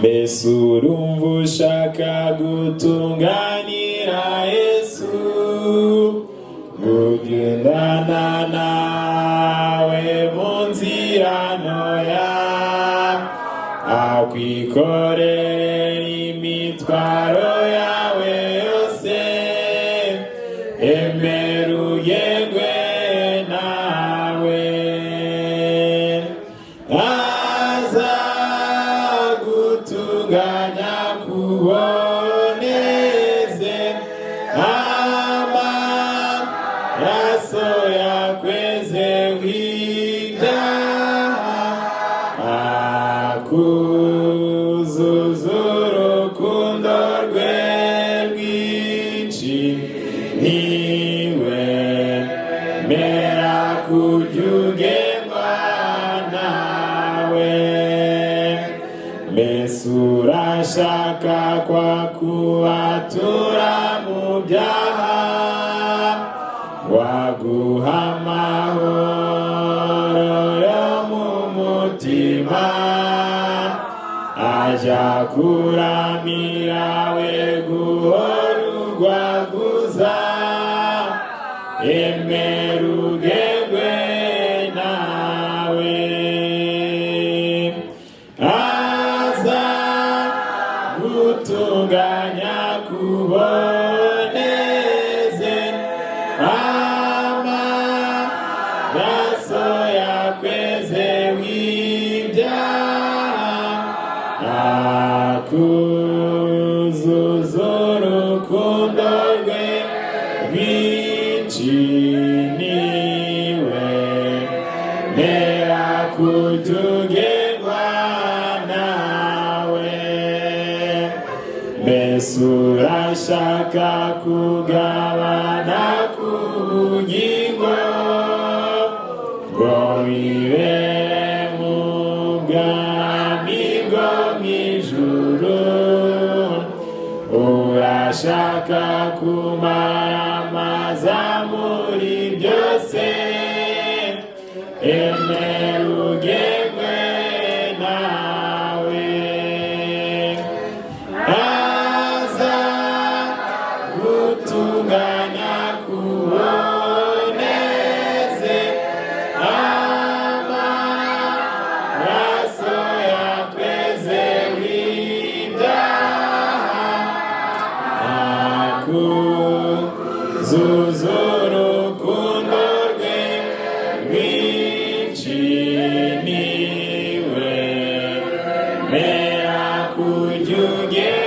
mbese urumva ushaka gutunganira Yesu, kugendana nawe mu nzira ntoya, akwikorera imitwaro yawe yose, emera ugendwe nawe, aza gutunganya kuboneze, amaraso yakweze w'ibyaha, akuzuza urukundo rwe rwinshi, niwe mera kujya ugendwa nawe. Mbese urashaka kwa kubatura mu byaha, waguha amahoro yo mu mutima, ajya kuramira we guhora urwaguza, emera ugendwe nawe, aza gutunganya kuboneze, amaraso yakweze w'ibyaha, akuzuza urukundo rwe rwinshi, niwe mera kujya ugendwa nawe. Mbese urashaka kugabana ku bugingo, ngo wibere mu bwami bwo mu ijuru, urashaka kumara amaza muri byose, emera ugendwe nawe, aza gutunganya kuboneze, amaraso yakweze w'ibyaha, akuzuza urukundo rwe rwinshi, niwe mera kujya ugendwa